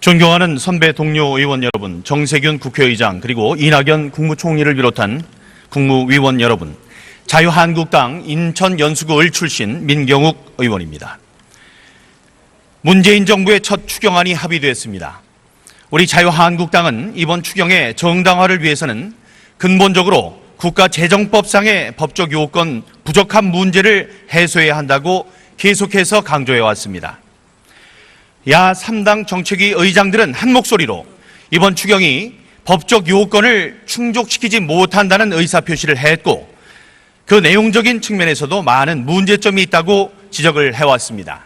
존경하는 선배 동료 의원 여러분, 정세균 국회의장 그리고 이낙연 국무총리를 비롯한 국무위원 여러분, 자유한국당 인천 연수구을 출신 민경욱 의원입니다. 문재인 정부의 첫 추경안이 합의됐습니다. 우리 자유한국당은 이번 추경의 정당화를 위해서는 근본적으로 국가재정법상의 법적 요건 부족한 문제를 해소해야 한다고 계속해서 강조해 왔습니다. 야 3당 정책위 의장들은 한 목소리로 이번 추경이 법적 요건을 충족시키지 못한다는 의사표시를 했고, 그 내용적인 측면에서도 많은 문제점이 있다고 지적을 해왔습니다.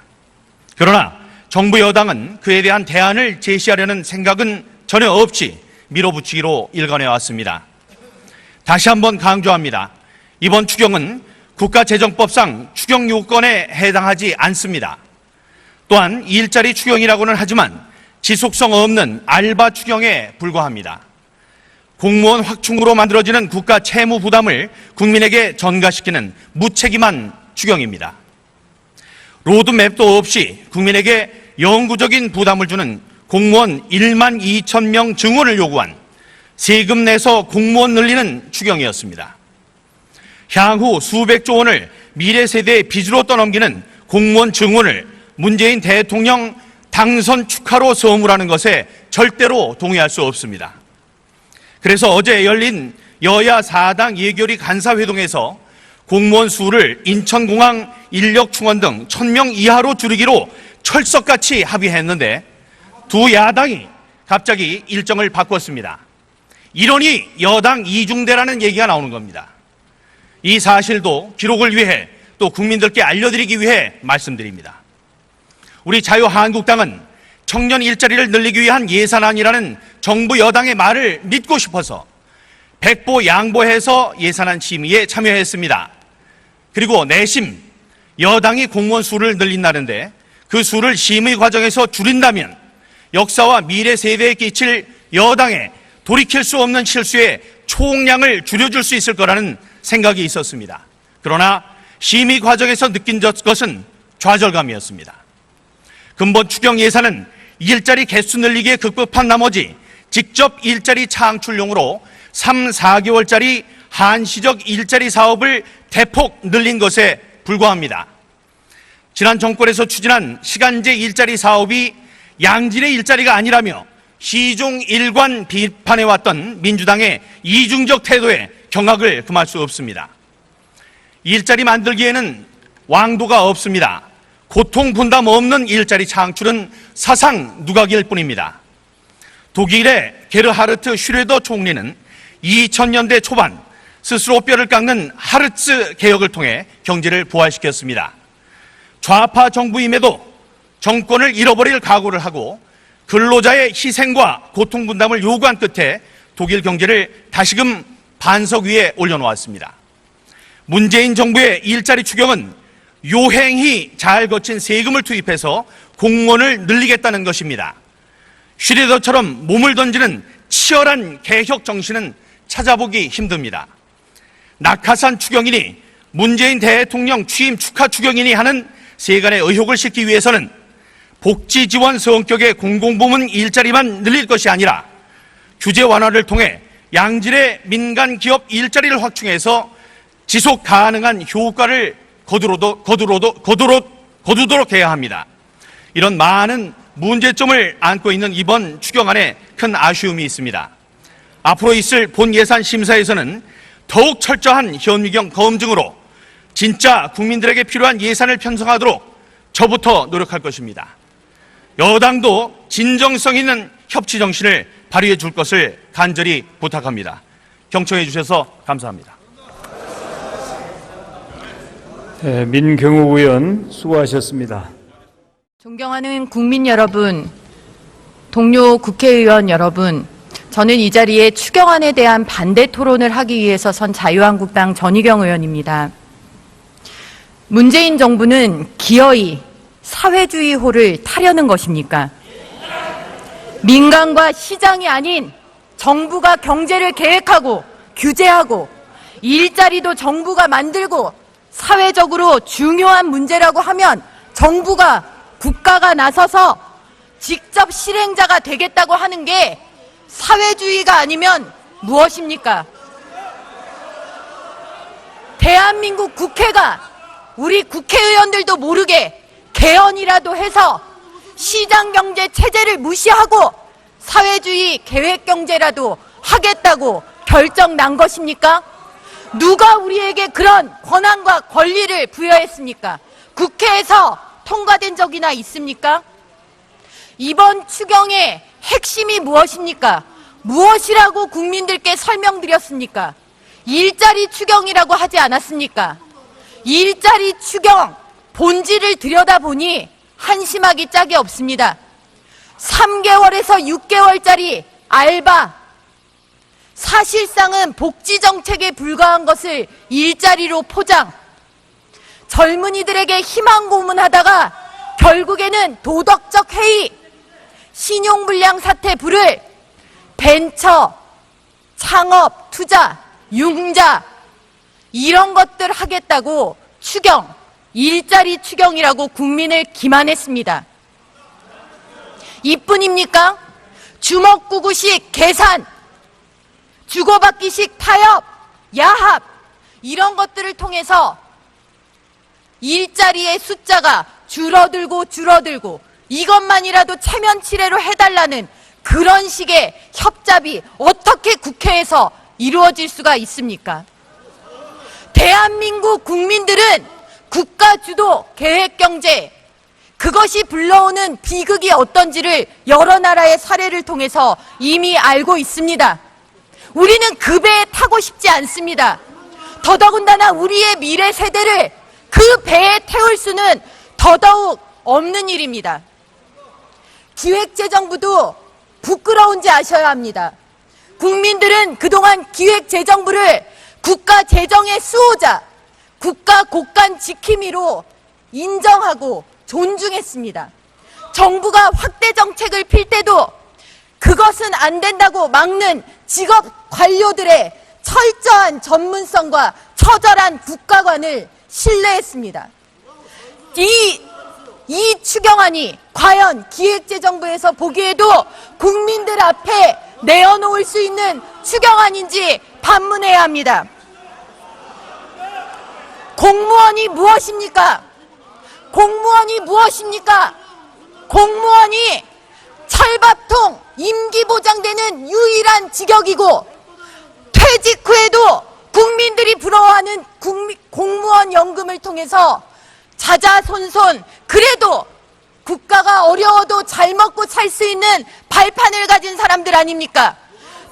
그러나 정부 여당은 그에 대한 대안을 제시하려는 생각은 전혀 없이 밀어붙이기로 일관해왔습니다. 다시 한번 강조합니다. 이번 추경은 국가재정법상 추경 요건에 해당하지 않습니다. 또한 일자리 추경이라고는 하지만 지속성 없는 알바 추경에 불과합니다. 공무원 확충으로 만들어지는 국가 채무 부담을 국민에게 전가시키는 무책임한 추경입니다. 로드맵도 없이 국민에게 영구적인 부담을 주는 공무원 1만 2천 명 증원을 요구한 세금 내서 공무원 늘리는 추경이었습니다. 향후 수백조 원을 미래 세대의 빚으로 떠넘기는 공무원 증원을 문재인 대통령 당선 축하로 선물하는 것에 절대로 동의할 수 없습니다. 그래서 어제 열린 여야 4당 예결위 간사회동에서 공무원 수를 인천공항 인력 충원 등 1,000명 이하로 줄이기로 철석같이 합의했는데 두 야당이 갑자기 일정을 바꿨습니다. 이러니 여당 이중대라는 얘기가 나오는 겁니다. 이 사실도 기록을 위해 또 국민들께 알려드리기 위해 말씀드립니다. 우리 자유한국당은 청년 일자리를 늘리기 위한 예산안이라는 정부 여당의 말을 믿고 싶어서 백보양보해서 예산안 심의에 참여했습니다. 그리고 내심 여당이 공무원 수를 늘린다는데 그 수를 심의 과정에서 줄인다면 역사와 미래 세대에 끼칠 여당의 돌이킬 수 없는 실수의 총량을 줄여줄 수 있을 거라는 생각이 있었습니다. 그러나 심의 과정에서 느낀 것은 좌절감이었습니다. 근본 추경 예산은 일자리 개수 늘리기에 급급한 나머지 직접 일자리 창출용으로 3, 4개월짜리 한시적 일자리 사업을 대폭 늘린 것에 불과합니다. 지난 정권에서 추진한 시간제 일자리 사업이 양질의 일자리가 아니라며 시종 일관 비판해왔던 민주당의 이중적 태도에 경악을 금할 수 없습니다. 일자리 만들기에는 왕도가 없습니다. 고통 분담 없는 일자리 창출은 사상 누각일 뿐입니다. 독일의 게르하르트 슈레더 총리는 2000년대 초반 스스로 뼈를 깎는 하르츠 개혁을 통해 경제를 부활시켰습니다. 좌파 정부임에도 정권을 잃어버릴 각오를 하고 근로자의 희생과 고통 분담을 요구한 끝에 독일 경제를 다시금 반석 위에 올려놓았습니다. 문재인 정부의 일자리 추경은 요행히 잘 거친 세금을 투입해서 공무원을 늘리겠다는 것입니다. 슈레더처럼 몸을 던지는 치열한 개혁 정신은 찾아보기 힘듭니다. 낙하산 추경이니 문재인 대통령 취임 축하 추경이니 하는 세간의 의혹을 싣기 위해서는 복지 지원 성격의 공공부문 일자리만 늘릴 것이 아니라 규제 완화를 통해 양질의 민간 기업 일자리를 확충해서 지속 가능한 효과를 거두도록 해야 합니다. 이런 많은 문제점을 안고 있는 이번 추경안에 큰 아쉬움이 있습니다. 앞으로 있을 본 예산 심사에서는 더욱 철저한 현미경 검증으로 진짜 국민들에게 필요한 예산을 편성하도록 저부터 노력할 것입니다. 여당도 진정성 있는 협치 정신을 발휘해 줄 것을 간절히 부탁합니다. 경청해 주셔서 감사합니다. 네, 민경욱 의원 수고하셨습니다. 존경하는 국민 여러분, 동료 국회의원 여러분, 저는 이 자리에 추경안에 대한 반대 토론을 하기 위해서 선 자유한국당 전희경 의원입니다. 문재인 정부는 기어이 사회주의 호를 타려는 것입니까? 민간과 시장이 아닌 정부가 경제를 계획하고 규제하고 일자리도 정부가 만들고 사회적으로 중요한 문제라고 하면 정부가 국가가 나서서 직접 실행자가 되겠다고 하는 게 사회주의가 아니면 무엇입니까? 대한민국 국회가 우리 국회의원들도 모르게 개헌이라도 해서 시장경제 체제를 무시하고 사회주의 계획경제라도 하겠다고 결정 난 것입니까? 누가 우리에게 그런 권한과 권리를 부여했습니까? 국회에서 통과된 적이나 있습니까? 이번 추경의 핵심이 무엇입니까? 무엇이라고 국민들께 설명드렸습니까? 일자리 추경이라고 하지 않았습니까? 일자리 추경 본질을 들여다보니 한심하기 짝이 없습니다. 3개월에서 6개월짜리 알바, 사실상은 복지정책에 불과한 것을 일자리로 포장, 젊은이들에게 희망 고문하다가 결국에는 도덕적 해이, 신용불량 사태 불을 벤처, 창업, 투자, 융자 이런 것들 하겠다고 추경, 일자리 추경이라고 국민을 기만했습니다. 이뿐입니까? 주먹구구식 계산, 주고받기식 타협, 야합 이런 것들을 통해서 일자리의 숫자가 줄어들고 이것만이라도 체면치레로 해달라는 그런 식의 협잡이 어떻게 국회에서 이루어질 수가 있습니까? 대한민국 국민들은 국가주도 계획경제, 그것이 불러오는 비극이 어떤지를 여러 나라의 사례를 통해서 이미 알고 있습니다. 우리는 그 배에 타고 싶지 않습니다. 더더군다나 우리의 미래 세대를 그 배에 태울 수는 더더욱 없는 일입니다. 기획재정부도 부끄러운지 아셔야 합니다. 국민들은 그동안 기획재정부를 국가 재정의 수호자, 국가 곳간 지킴이로 인정하고 존중했습니다. 정부가 확대 정책을 필 때도 그것은 안 된다고 막는 직업 관료들의 철저한 전문성과 처절한 국가관을 신뢰했습니다. 이 추경안이 과연 기획재정부에서 보기에도 국민들 앞에 내어놓을 수 있는 추경안인지 반문해야 합니다. 공무원이 무엇입니까? 공무원이 무엇입니까? 공무원이 철밥통, 임기 보장되는 유일한 직역이고 퇴직 후에도 국민들이 부러워하는 공무원 연금을 통해서 자자손손 그래도 국가가 어려워도 잘 먹고 살 수 있는 발판을 가진 사람들 아닙니까?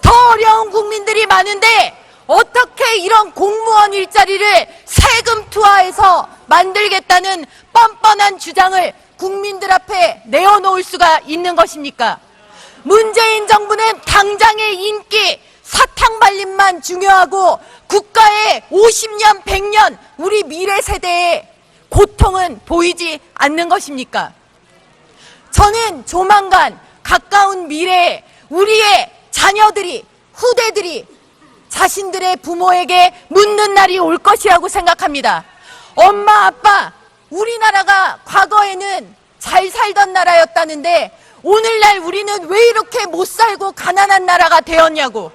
더 어려운 국민들이 많은데 어떻게 이런 공무원 일자리를 세금 투하해서 만들겠다는 뻔뻔한 주장을 국민들 앞에 내어놓을 수가 있는 것입니까? 문재인 정부는 당장의 인기, 사탕 발림만 중요하고 국가의 50년, 100년 우리 미래 세대의 고통은 보이지 않는 것입니까? 저는 조만간 가까운 미래에 우리의 자녀들이, 후대들이 자신들의 부모에게 묻는 날이 올 것이라고 생각합니다. 엄마, 아빠, 우리나라가 과거에는 잘 살던 나라였다는데 오늘날 우리는 왜 이렇게 못 살고 가난한 나라가 되었냐고.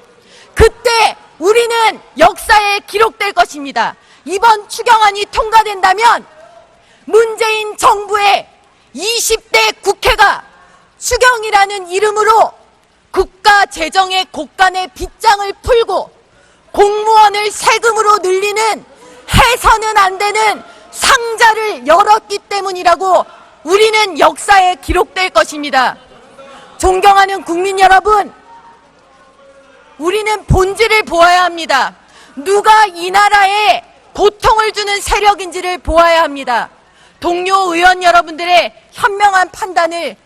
그때 우리는 역사에 기록될 것입니다. 이번 추경안이 통과된다면 문재인 정부의 20대 국회가 추경이라는 이름으로 국가 재정의 곳간의 빗장을 풀고 공무원을 세금으로 늘리는 해서는 안 되는 상자를 열었기 때문이라고 우리는 역사에 기록될 것입니다. 존경하는 국민 여러분, 우리는 본질을 보아야 합니다. 누가 이 나라에 고통을 주는 세력인지를 보아야 합니다. 동료 의원 여러분들의 현명한 판단을